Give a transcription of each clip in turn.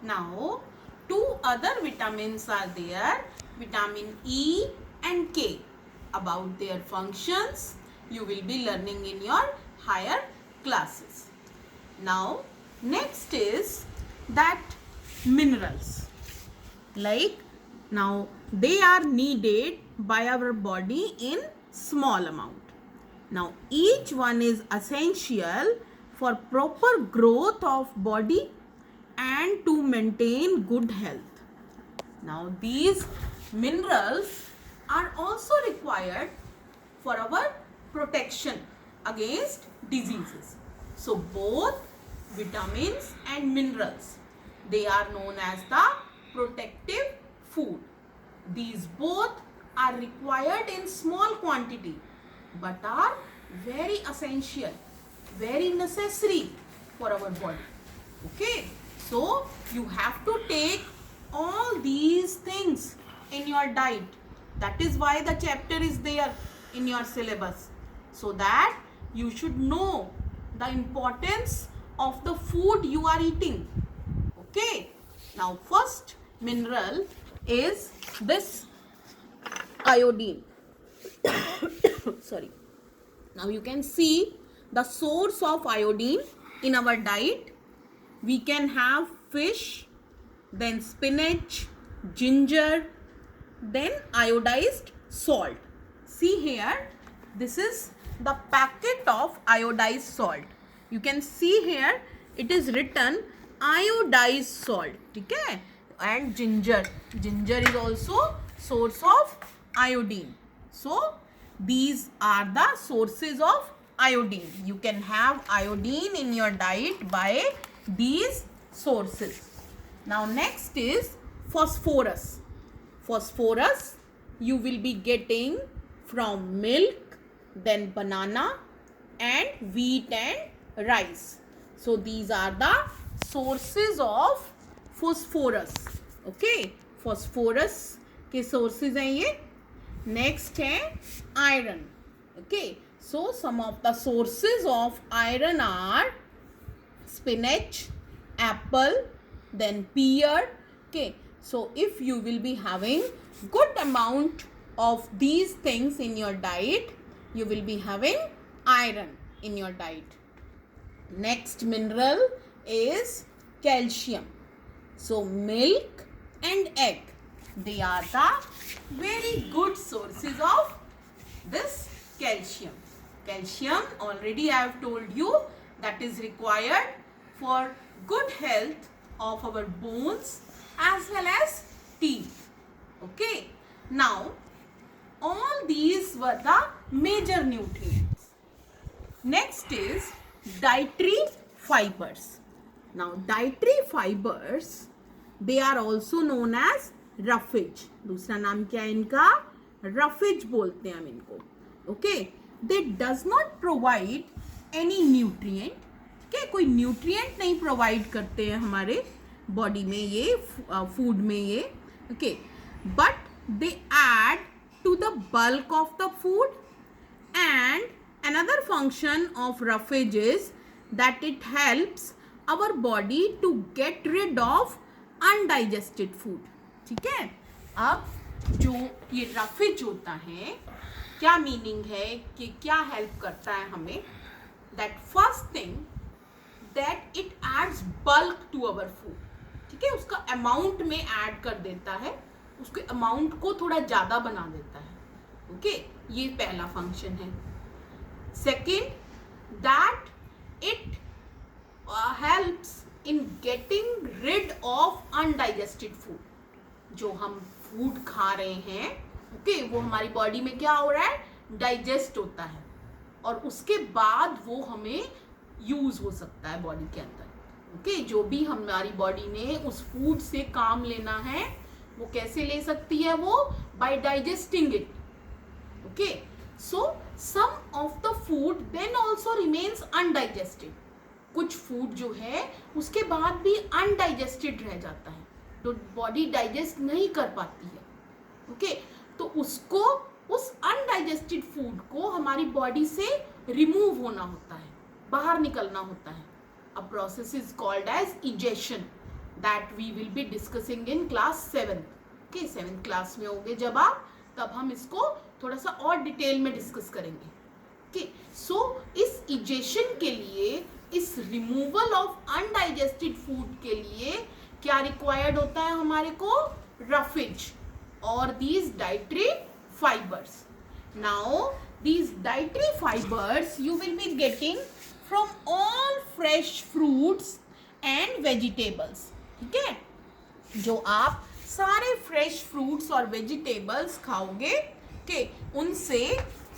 Now, two other vitamins are there, vitamin E and K. About their functions, you will be learning in your higher classes. Now, next is that minerals. Like, now they are needed by our body in small amount. Now, each one is essential for proper growth of body and to maintain good health. Now, these minerals are also required for our protection against diseases. So, both vitamins and minerals, they are known as the protective food. These both are required in small quantity but are very essential, very necessary for our body. Okay, so you have to take all these things in your diet. That is why the chapter is there in your syllabus, so that you should know the importance of the food you are eating. Okay, now first mineral is this iodine. Sorry. Now you can see the source of iodine in our diet. We can have fish, then spinach, ginger, then iodized salt. See here, this is the packet of iodized salt. You can see here it is written iodized salt. Okay? And ginger is also source of iodine. So these are the sources of iodine. You can have iodine in your diet by these sources. Now next is phosphorus. Phosphorus you will be getting from milk, then banana and wheat and rice. So these are the sources of phosphorus. Okay, phosphorus के sources हैं ये. Next है iron. Okay, so some of the sources of iron are spinach, apple, then pear. Okay, so if you will be having good amount of these things in your diet, you will be having iron in your diet. Next mineral is calcium. So milk and egg, they are the very good sources of this calcium. Calcium, already I have told you, that is required for good health of our bones as well as teeth. Okay, now all these were the major nutrients. Next is dietary fibers. Now dietary fibers, they are also known as roughage. दूसरा नाम क्या है इनका? roughage बोलते हैं हम इनको. Okay, they does not provide any nutrient. Okay, कोई nutrient नहीं provide करते हैं हमारे body में ये food में ये. Okay, but they add to the bulk of the food. And another function of roughage is that it helps our body to get rid of undigested food. ठीक है, अब जो ये roughage होता है, क्या मीनिंग है कि क्या हेल्प करता है हमें? That first thing that it adds bulk to our food. ठीक है, उसका अमाउंट में ऐड कर देता है, उसके अमाउंट को थोड़ा ज़्यादा बना देता है. ओके, ये पहला फंक्शन है. Second, that it helps in getting rid of undigested food. जो हम फूड खा रहे हैं, ओके, वो हमारी बॉडी में क्या हो रहा है? डाइजेस्ट होता है और उसके बाद वो हमें यूज हो सकता है बॉडी के अंदर. ओके, जो भी हमारी बॉडी ने उस फूड से काम लेना है वो कैसे ले सकती है? वो by digesting it. Okay, so some of the food then also remains undigested. कुछ फूड जो है उसके बाद भी अनडाइजेस्टेड रह जाता है, तो बॉडी डाइजेस्ट नहीं कर पाती है. ओके, तो उसको, उस अनडाइजेस्टेड फूड को हमारी बॉडी से रिमूव होना होता है, बाहर निकलना होता है. A process is called egestion. that we will be discussing in class 7. Okay, 7th class में होगे जब आप, तब हम इसको थोड़ा सा और डिटेल में डिस्कस करेंगे. Okay, so इस इजेशन के लिए, इस रिमूवल ऑफ अनडाइजेस्टेड फूड के लिए क्या रिक्वायर्ड होता है हमारे को? रफेज और these dietary fibers. Now these dietary fibers you will be getting from all fresh fruits and vegetables. ठीक है, जो आप सारे फ्रेश फ्रूट्स और वेजिटेबल्स खाओगे, okay, उनसे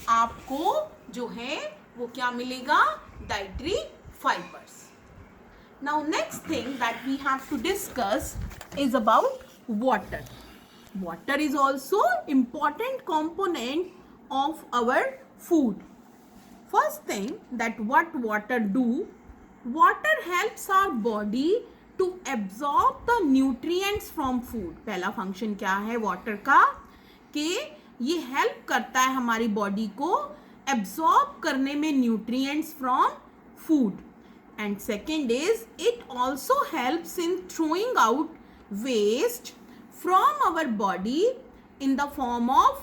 आपको जो है वो क्या मिलेगा? Dietary fibres. Now next thing that we have to discuss is about water. Water is also important component of our food. First thing that what water do, water helps our body to absorb the nutrients from food. पहला function क्या है water का? कि ये help करता है हमारी body को एब्जॉर्ब करने में nutrients from food. And second is it also helps in throwing out waste from our body in the form of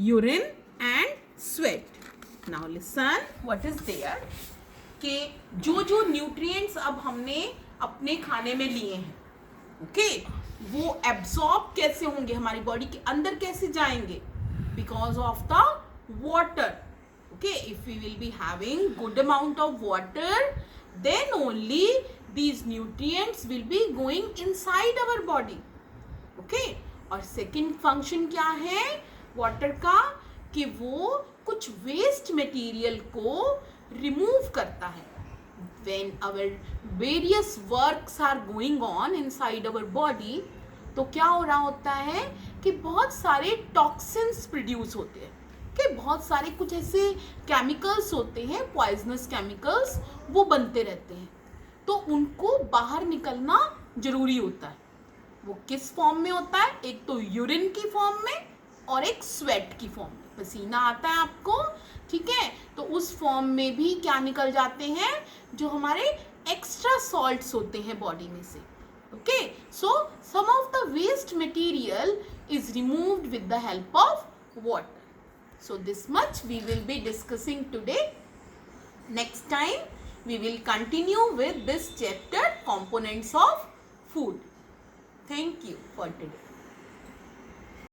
urine and sweat. Now listen what is there, कि जो nutrients अब हमने अपने खाने में लिए हैं, okay, वो absorb कैसे होंगे हमारी बॉडी के अंदर, कैसे जाएंगे? Because of the water. Okay, if we will be having good amount of water, then only these nutrients will be going inside our body. Okay, और सेकेंड फंक्शन क्या है वाटर का? कि वो कुछ वेस्ट मटेरियल को रिमूव करता है. When our various works are going on inside our body, तो क्या हो रहा होता है कि बहुत सारे टॉक्सिन्स प्रोड्यूस होते हैं, कि बहुत सारे कुछ ऐसे केमिकल्स होते हैं, पॉइजनस केमिकल्स, वो बनते रहते हैं. तो उनको बाहर निकलना जरूरी होता है. वो किस फॉर्म में होता है? एक तो यूरिन की फॉर्म में और एक स्वेट की फॉर्म में. पसीना आता है आपको, ठीक है, तो उस फॉर्म में भी क्या निकल जाते हैं? जो हमारे एक्स्ट्रा सॉल्ट्स होते हैं बॉडी में से. Okay, so some of the waste material is removed with the help of water. So this much we will be discussing today. Next time we will continue with this chapter, components of food. Thank you for today.